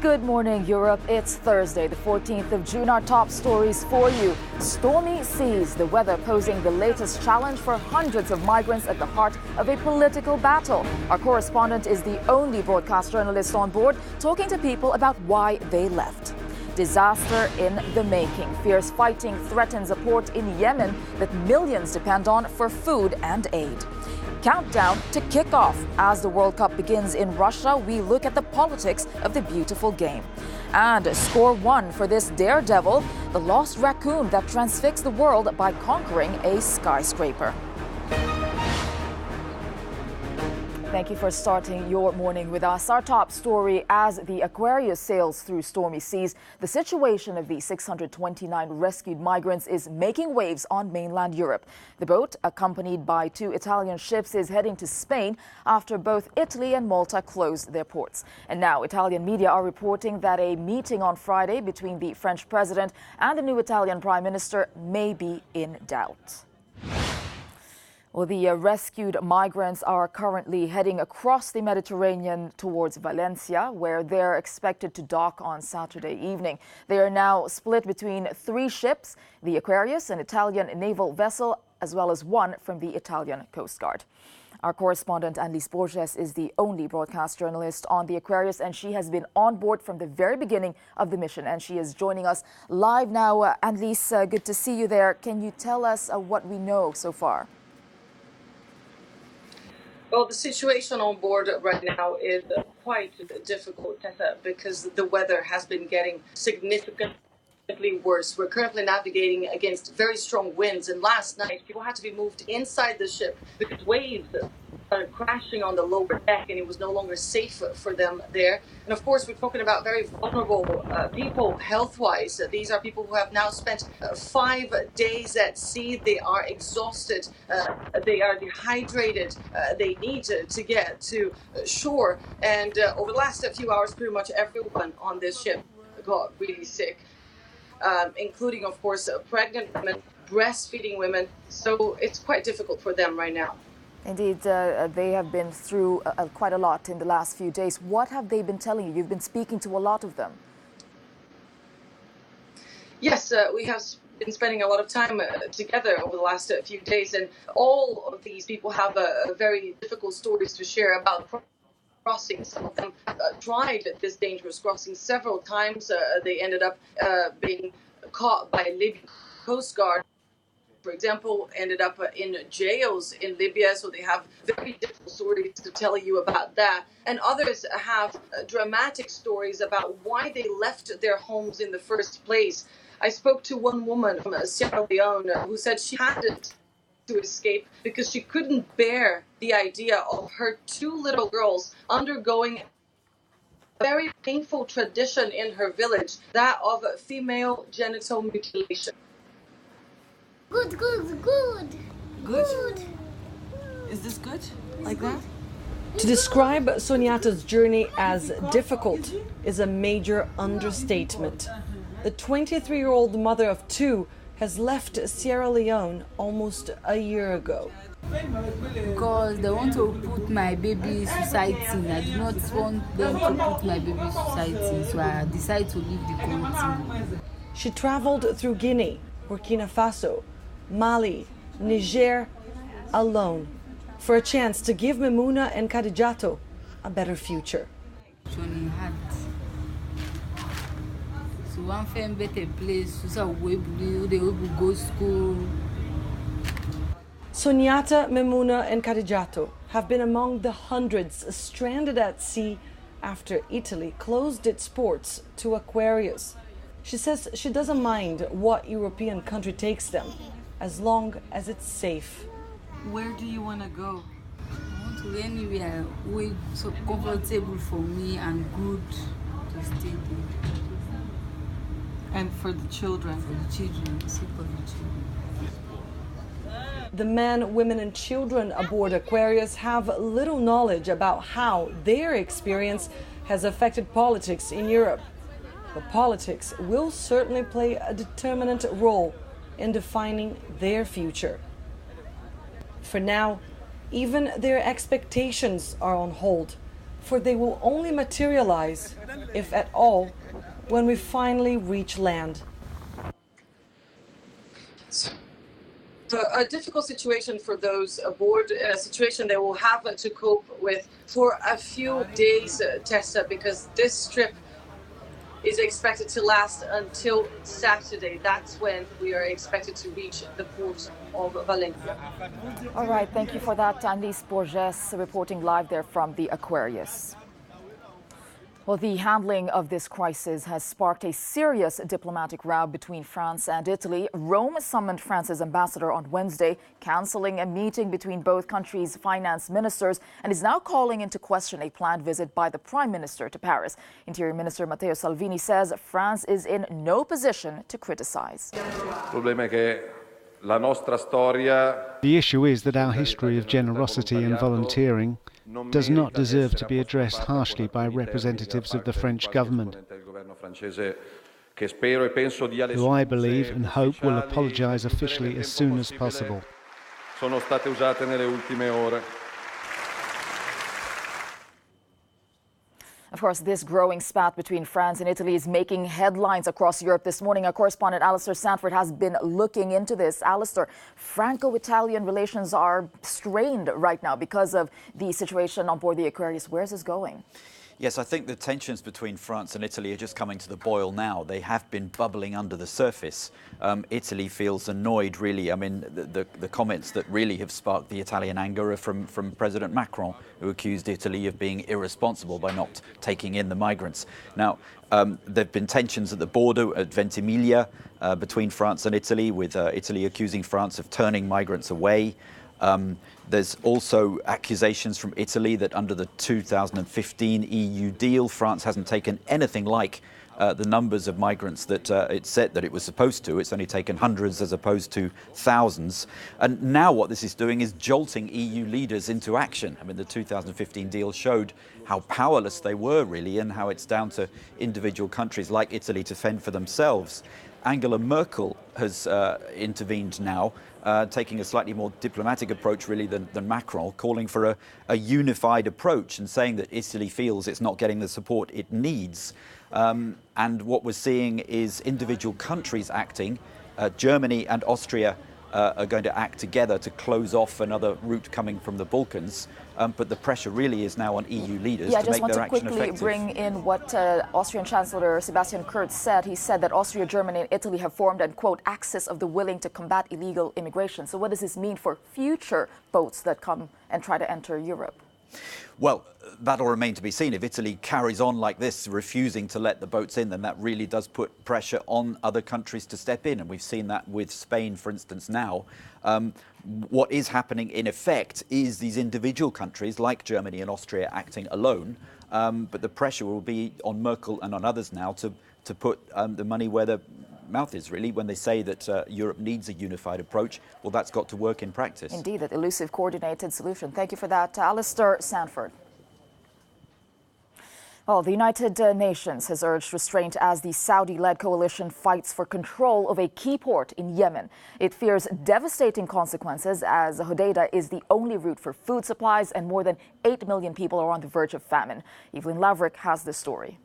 Good morning, Europe. It's Thursday, the 14th of June. Our top stories for you. Stormy seas, the weather posing the latest challenge for hundreds of migrants at the heart of a political battle. Our correspondent is the only broadcast journalist on board, talking to people about why they left. Disaster in the making. Fierce fighting threatens a port in Yemen that millions depend on for food and aid. Countdown to kick off. As the World Cup begins in Russia, we look at the politics of the beautiful game. And score one for this Daredevil, the lost raccoon that transfixed the world by conquering a skyscraper. Thank you for starting your morning with us. Our top story: as the Aquarius sails through stormy seas, the situation of the 629 rescued migrants is making waves on mainland Europe. The boat, accompanied by 2 Italian ships, is heading to Spain after both Italy and Malta closed their ports. And now Italian media are reporting that a meeting on Friday between the French president and the new Italian prime minister may be in doubt. Well, the rescued migrants are currently heading across the Mediterranean towards Valencia, where they're expected to dock on Saturday evening. They are now split between 3 ships, the Aquarius, an Italian naval vessel, as well as 1 from the Italian Coast Guard. Our correspondent Annelise Borges is the only broadcast journalist on the Aquarius, and she has been on board from the very beginning of the mission, and she is joining us live now. Annelise, good to see you there. Can you tell us what we know so far? Well, the situation on board right now is quite difficult, Tesa, because the weather has been getting significantly worse. We're currently navigating against very strong winds, and last night people had to be moved inside the ship because waves started crashing on the lower deck, and it was no longer safe for them there. And of course, we're talking about very vulnerable people health-wise. These are people who have now spent 5 days at sea. They are exhausted. They are dehydrated. They need to get to shore. And over the last few hours, pretty much everyone on this ship got really sick, including, of course, pregnant women, breastfeeding women. So it's quite difficult for them right now. Indeed, they have been through quite a lot in the last few days. What have they been telling you? You've been speaking to a lot of them. Yes, we have been spending a lot of time together over the last few days, and all of these people have very difficult stories to share about crossing. Some of them tried this dangerous crossing several times. They ended up being caught by Libyan Coast Guard, for example, ended up in jails in Libya, so they have very difficult stories to tell you about that. And others have dramatic stories about why they left their homes in the first place. I spoke to one woman from Sierra Leone who said she had to escape because she couldn't bear the idea of her 2 little girls undergoing a very painful tradition in her village, that of female genital mutilation. Good. Good? Is this good? Like that? To describe Soniata's journey as difficult is a major understatement. The 23-year-old mother of 2 has left Sierra Leone almost a year ago. Because they want to put my baby suicide in. I do not want them to put my baby suicide in, so I decided to leave the country. She traveled through Guinea, Burkina Faso, Mali, Niger, alone, for a chance to give Memuna and Khadijato a better future. So one firm better place, so we will go to school. Soniata, Memuna and Khadijato have been among the hundreds stranded at sea after Italy closed its ports to Aquarius. She says she doesn't mind what European country takes them, as long as it's safe. Where do you want to go? I want to anywhere where so comfortable for me and good to stay there. And for the children? For the children, safe for the children. The men, women and children aboard Aquarius have little knowledge about how their experience has affected politics in Europe. But politics will certainly play a determinant role in defining their future. For now, even their expectations are on hold, for they will only materialize if at all, when we finally reach land. A difficult situation for those aboard, a situation they will have to cope with for a few days, Tessa, because this trip is expected to last until Saturday. That's when we are expected to reach the port of Valencia. All right, thank you for that, Annelise Borges, reporting live there from the Aquarius. Well, the handling of this crisis has sparked a serious diplomatic row between France and Italy. Rome summoned France's ambassador on Wednesday, cancelling a meeting between both countries' finance ministers, and is now calling into question a planned visit by the Prime Minister to Paris. Interior Minister Matteo Salvini says France is in no position to criticize. The issue is that our history of generosity and volunteering does not deserve to be addressed harshly by representatives of the French government, who I believe and hope will apologise officially as soon as possible. Of course, this growing spat between France and Italy is making headlines across Europe this morning. Our correspondent Alistair Sanford has been looking into this. Alistair, Franco-Italian relations are strained right now because of the situation on board the Aquarius. Where's this going? Yes, I think the tensions between France and Italy are just coming to the boil now. They have been bubbling under the surface. Italy feels annoyed, really. I mean, the comments that really have sparked the Italian anger are from President Macron, who accused Italy of being irresponsible by not taking in the migrants. Now, there have been tensions at the border at Ventimiglia between France and Italy, with Italy accusing France of turning migrants away. There's also accusations from Italy that under the 2015 EU deal, France hasn't taken anything like the numbers of migrants that it said that it was supposed to. It's only taken hundreds as opposed to thousands. And now what this is doing is jolting EU leaders into action. I mean, the 2015 deal showed how powerless they were, really, and how it's down to individual countries like Italy to fend for themselves. Angela Merkel has intervened now, taking a slightly more diplomatic approach, really, than Macron, calling for a unified approach and saying that Italy feels it's not getting the support it needs. And what we're seeing is individual countries acting. Germany and Austria are going to act together to close off another route coming from the Balkans. But the pressure really is now on EU leaders to make their action effective. I just want to quickly bring in what Austrian Chancellor Sebastian Kurz said. He said that Austria, Germany and Italy have formed an, quote, axis of the willing to combat illegal immigration. So what does this mean for future boats that come and try to enter Europe? Well, that'll remain to be seen. If Italy carries on like this, refusing to let the boats in, then that really does put pressure on other countries to step in. And we've seen that with Spain, for instance, now. What is happening, in effect, is these individual countries like Germany and Austria acting alone. But the pressure will be on Merkel and on others now to put the money where the mouth is, really, when they say that Europe needs a unified approach. Well, that's got to work in practice. Indeed, that elusive coordinated solution. Thank you for that, Alistair Sanford. Well, the United Nations has urged restraint as the Saudi-led coalition fights for control of a key port in Yemen. It fears devastating consequences as Hodeidah is the only route for food supplies and more than 8 million people are on the verge of famine. Evelyn Laverick has this story.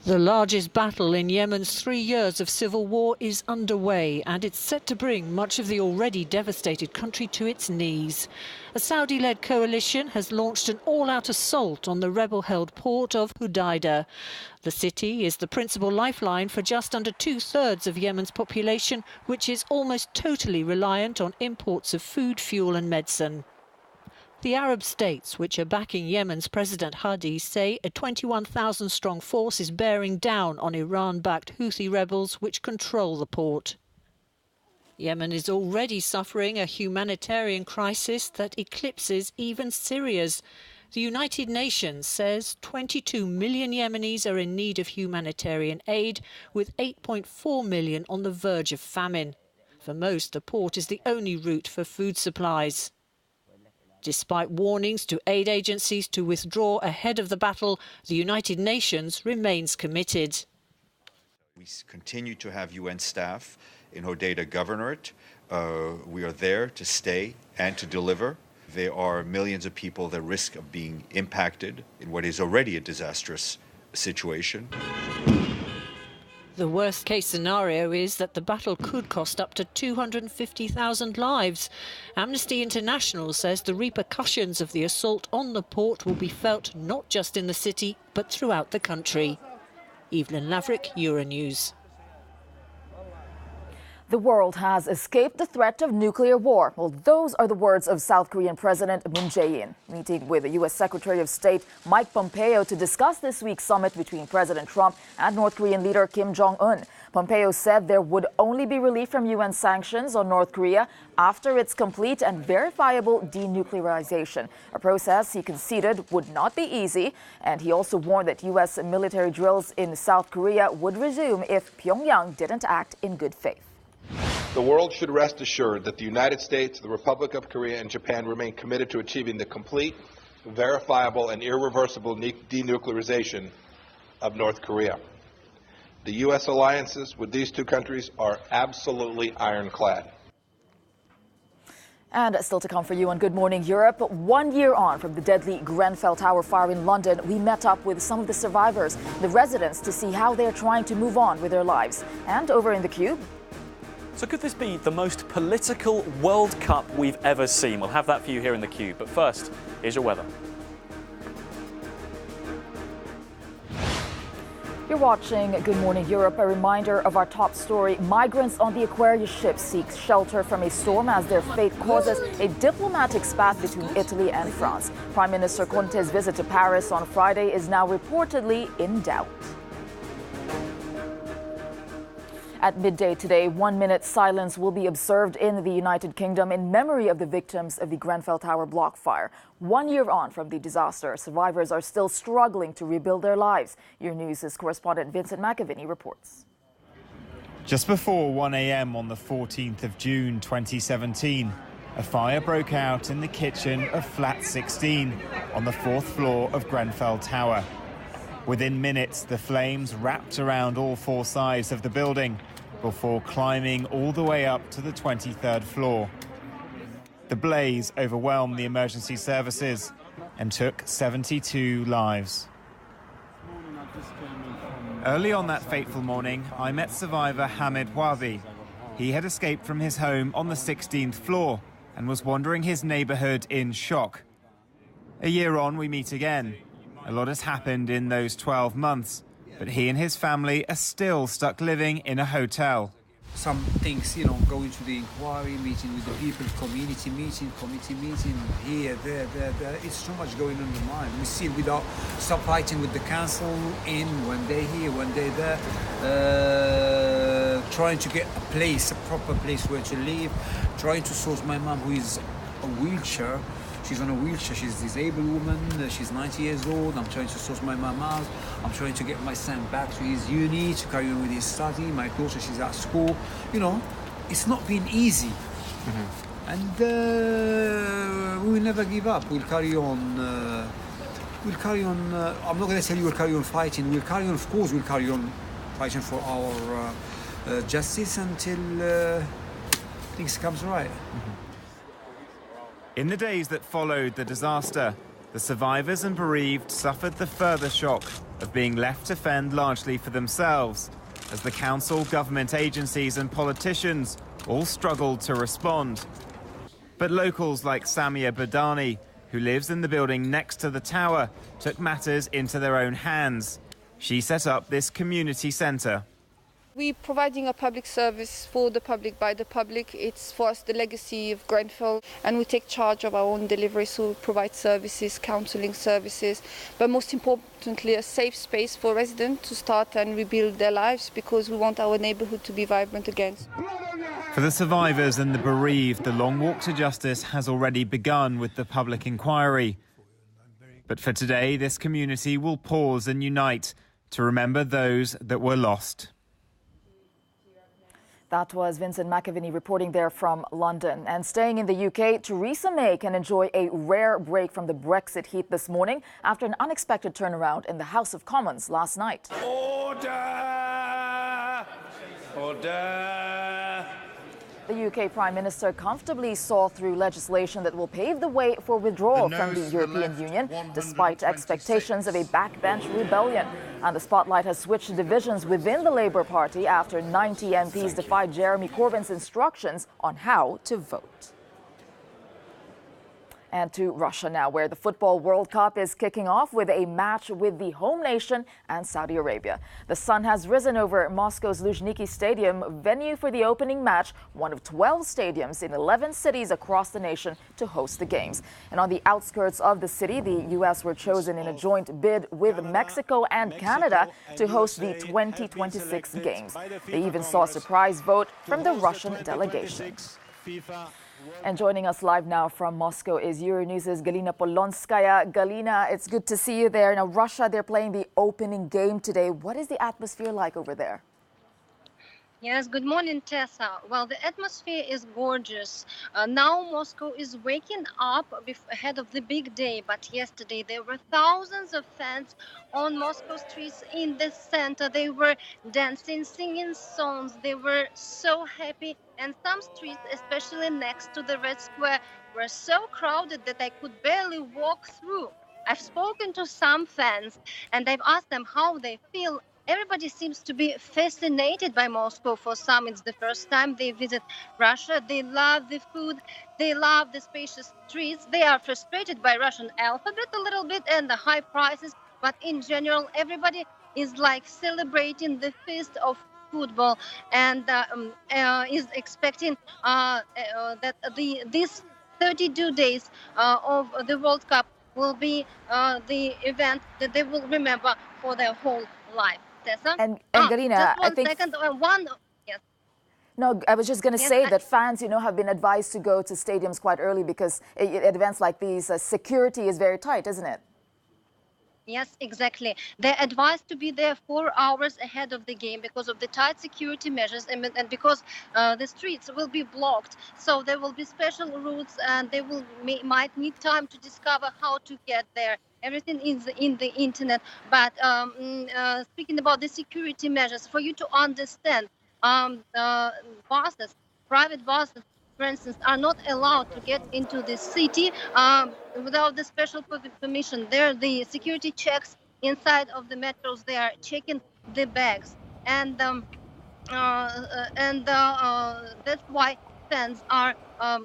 The largest battle in Yemen's 3 years of civil war is underway, and it's set to bring much of the already devastated country to its knees. A Saudi-led coalition has launched an all-out assault on the rebel-held port of Hodeidah. The city is the principal lifeline for just under 2/3 of Yemen's population, which is almost totally reliant on imports of food, fuel and medicine. The Arab states, which are backing Yemen's President Hadi, say a 21,000-strong force is bearing down on Iran-backed Houthi rebels which control the port. Yemen is already suffering a humanitarian crisis that eclipses even Syria's. The United Nations says 22 million Yemenis are in need of humanitarian aid, with 8.4 million on the verge of famine. For most, the port is the only route for food supplies. Despite warnings to aid agencies to withdraw ahead of the battle, the United Nations remains committed. We continue to have UN staff in Hodeidah Governorate. We are there to stay and to deliver. There are millions of people that risk of being impacted in what is already a disastrous situation. The worst-case scenario is that the battle could cost up to 250,000 lives. Amnesty International says the repercussions of the assault on the port will be felt not just in the city, but throughout the country. Evelyn Laverick, Euronews. The world has escaped the threat of nuclear war. Well, those are the words of South Korean President Moon Jae-in, meeting with the U.S. Secretary of State Mike Pompeo to discuss this week's summit between President Trump and North Korean leader Kim Jong-un. Pompeo said there would only be relief from UN sanctions on North Korea after its complete and verifiable denuclearization, a process he conceded would not be easy. And he also warned that U.S. military drills in South Korea would resume if Pyongyang didn't act in good faith. The world should rest assured that the United States, the Republic of Korea, and Japan remain committed to achieving the complete, verifiable, and irreversible denuclearization of North Korea. The U.S. alliances with these two countries are absolutely ironclad. And still to come for you on Good Morning Europe, 1 year on from the deadly Grenfell Tower fire in London, we met up with some of the survivors, the residents, to see how they're trying to move on with their lives. And over in the Cube. So could this be the most political World Cup we've ever seen? We'll have that for you here in the Cube. But first, here's your weather. You're watching Good Morning Europe. A reminder of our top story. Migrants on the Aquarius ship seek shelter from a storm as their fate causes a diplomatic spat between Italy and France. Prime Minister Conte's visit to Paris on Friday is now reportedly in doubt. At midday today, 1 minute silence will be observed in the United Kingdom in memory of the victims of the Grenfell Tower block fire. 1 year on from the disaster, survivors are still struggling to rebuild their lives. Your News' correspondent Vincent McAviney reports. Just before 1 a.m. on the 14th of June 2017, a fire broke out in the kitchen of flat 16 on the 4th floor of Grenfell Tower. Within minutes, the flames wrapped around all 4 sides of the building before climbing all the way up to the 23rd floor. The blaze overwhelmed the emergency services and took 72 lives. Early on that fateful morning, I met survivor Hamid Wabi. He had escaped from his home on the 16th floor and was wandering his neighborhood in shock. A year on, we meet again. A lot has happened in those 12 months, but he and his family are still stuck living in a hotel. Some things, going to the inquiry, meeting with the people, community meeting, committee meeting, here, there. It's so much going on in the mind. We see without stop fighting with the council when they're here, when they're there, trying to get a proper place where to live, trying to source my mom who is a wheelchair. She's on a wheelchair, she's a disabled woman, she's 90 years old. I'm trying to source my mom out. I'm trying to get my son back to his uni to carry on with his study. My daughter, she's at school. It's not been easy. Mm-hmm. And we will never give up. We'll carry on. I'm not going to tell you we'll carry on fighting. We'll carry on, of course, we'll carry on fighting for our justice until things comes right. Mm-hmm. In the days that followed the disaster, the survivors and bereaved suffered the further shock of being left to fend largely for themselves, as the council, government agencies and politicians all struggled to respond. But locals like Samia Badani, who lives in the building next to the tower, took matters into their own hands. She set up this community centre. We're providing a public service for the public, by the public. It's for us the legacy of Grenfell, and we take charge of our own delivery, so we provide services, counselling services, but most importantly a safe space for residents to start and rebuild their lives, because we want our neighbourhood to be vibrant again. For the survivors and the bereaved, the long walk to justice has already begun with the public inquiry. But for today, this community will pause and unite to remember those that were lost. That was Vincent McAviney reporting there from London. And staying in the UK, Theresa May can enjoy a rare break from the Brexit heat this morning after an unexpected turnaround in the House of Commons last night. Order! Order! The UK Prime Minister comfortably saw through legislation that will pave the way for withdrawal from the European Union, despite expectations of a backbench rebellion. And the spotlight has switched to divisions within the Labour Party after 90 MPs defied Jeremy Corbyn's instructions on how to vote. And to Russia now, where the Football World Cup is kicking off with a match with the home nation and Saudi Arabia. The sun has risen over Moscow's Luzhniki Stadium, venue for the opening match, one of 12 stadiums in 11 cities across the nation to host the games. And on the outskirts of the city, the U.S. were chosen in a joint bid with Mexico and Canada to host the 2026 games. They even saw a surprise vote from the Russian delegation. And joining us live now from Moscow is Euronews' Galina Polonskaya. Galina, it's good to see you there. Now, Russia, they're playing the opening game today. What is the atmosphere like over there? Yes, good morning, Tesa. Well, the atmosphere is gorgeous. Now Moscow is waking up ahead of the big day, but yesterday there were thousands of fans on Moscow streets in the center. They were dancing, singing songs. They were so happy, and some streets, especially next to the Red Square, were so crowded that I could barely walk through. I've spoken to some fans, and I've asked them how they feel. Everybody seems to be fascinated by Moscow. For some, it's the first time they visit Russia. They love the food. They love the spacious streets. They are frustrated by Russian alphabet a little bit and the high prices. But in general, everybody is like celebrating the feast of football and is expecting that these 32 days of the World Cup will be the event that they will remember for their whole life. Tessa? And Galina, just one I think... second. Yes. No, I was just going to say that fans, have been advised to go to stadiums quite early because at events like these, security is very tight, isn't it? Yes, exactly. They're advised to be there 4 hours ahead of the game because of the tight security measures and because the streets will be blocked. So there will be special routes and they might need time to discover how to get there. Everything is in the internet. But speaking about the security measures, for you to understand, private buses, for instance, are not allowed to get into the city without the special permission. There, the security checks inside of the metros. They are checking the bags, and that's why fans are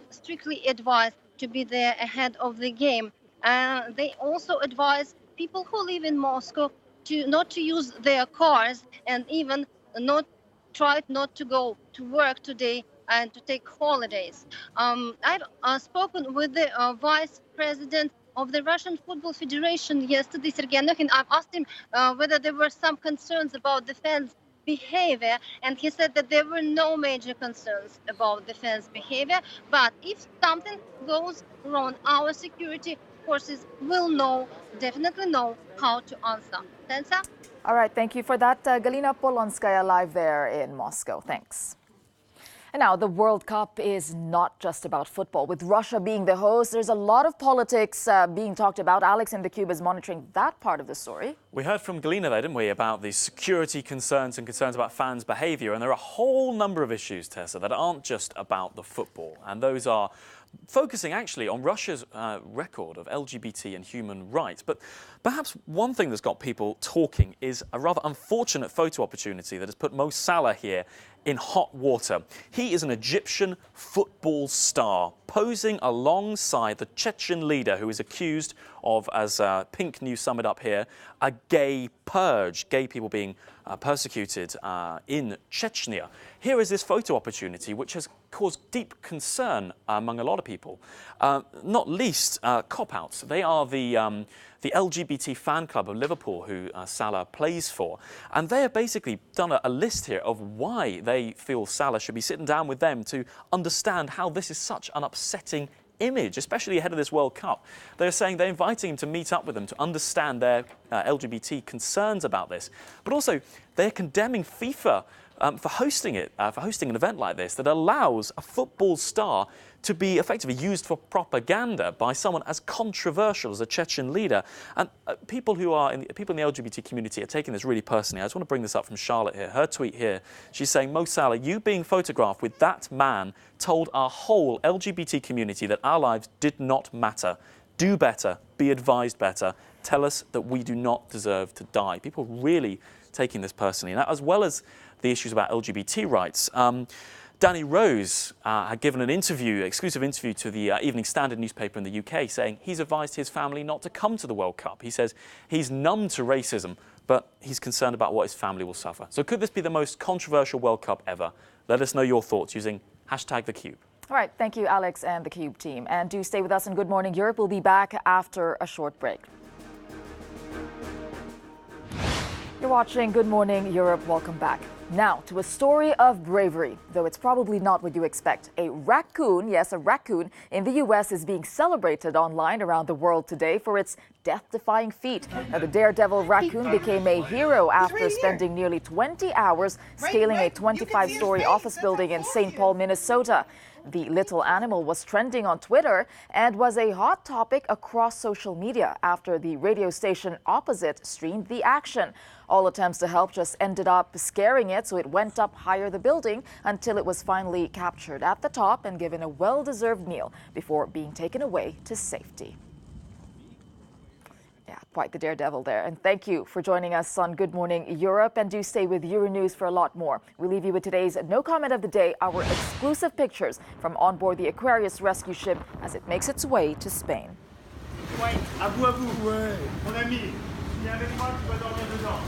strictly advised to be there ahead of the game. They also advise people who live in Moscow not to use their cars and even try not to go to work today and to take holidays. I've spoken with the vice president of the Russian Football Federation yesterday, Sergei Anokhin. I've asked him whether there were some concerns about the fans' behavior, and he said that there were no major concerns about the fans' behavior. But if something goes wrong, our security forces will definitely know how to answer. Tesa? All right, thank you for that. Galina Polonskaya live there in Moscow. Thanks. And now the World Cup is not just about football. With Russia being the host, there's a lot of politics being talked about. Alex in the Cube is monitoring that part of the story. We heard from Galina there, didn't we, about the security concerns and concerns about fans' behaviour. And there are a whole number of issues, Tessa, that aren't just about the football. And those are focusing actually on Russia's record of LGBT and human rights. But perhaps one thing that's got people talking is a rather unfortunate photo opportunity that has put Mo Salah here in hot water. He is an Egyptian football star posing alongside the Chechen leader who is accused of, as Pink News sum it up here, a gay purge, gay people being persecuted in Chechnya. Here is this photo opportunity which has caused deep concern among a lot of people, not least cop-outs. They are the LGBT fan club of Liverpool who Salah plays for. And they have basically done a list here of why they feel Salah should be sitting down with them to understand how this is such an upsetting image, especially ahead of this World Cup. They're saying they're inviting him to meet up with them to understand their LGBT concerns about this. But also, they're condemning FIFA for hosting it, for hosting an event like this that allows a football star to be effectively used for propaganda by someone as controversial as a Chechen leader. And people in the LGBT community are taking this really personally. I just want to bring this up from Charlotte here. Her tweet here, she's saying, Mo Salah, you being photographed with that man told our whole LGBT community that our lives did not matter. Do better, be advised better, tell us that we do not deserve to die. People really taking this personally, and as well as the issues about LGBT rights. Danny Rose had given an exclusive interview to the Evening Standard newspaper in the UK, saying he's advised his family not to come to the World Cup. He says he's numb to racism, but he's concerned about what his family will suffer. So could this be the most controversial World Cup ever? Let us know your thoughts using #TheCube. All right, thank you, Alex and the Cube team. And do stay with us in Good Morning Europe. We'll be back after a short break. You're watching Good Morning Europe. Welcome back. Now to a story of bravery, though it's probably not what you expect. A raccoon, yes, a raccoon in the U.S. is being celebrated online around the world today for its death-defying feat. Now, the Daredevil raccoon became a hero after spending nearly 20 hours scaling a 25-story office building in St. Paul, Minnesota. The little animal was trending on Twitter and was a hot topic across social media after the radio station opposite streamed the action. All attempts to help just ended up scaring it, so it went up higher the building until it was finally captured at the top and given a well-deserved meal before being taken away to safety. Yeah, quite the daredevil there. And thank you for joining us on Good Morning Europe. And do stay with Euronews for a lot more. We leave you with today's No Comment of the Day, our exclusive pictures from on board the Aquarius rescue ship as it makes its way to Spain. Ouais, à vous, mon ami. Viens avec moi, tu vas dormir dedans.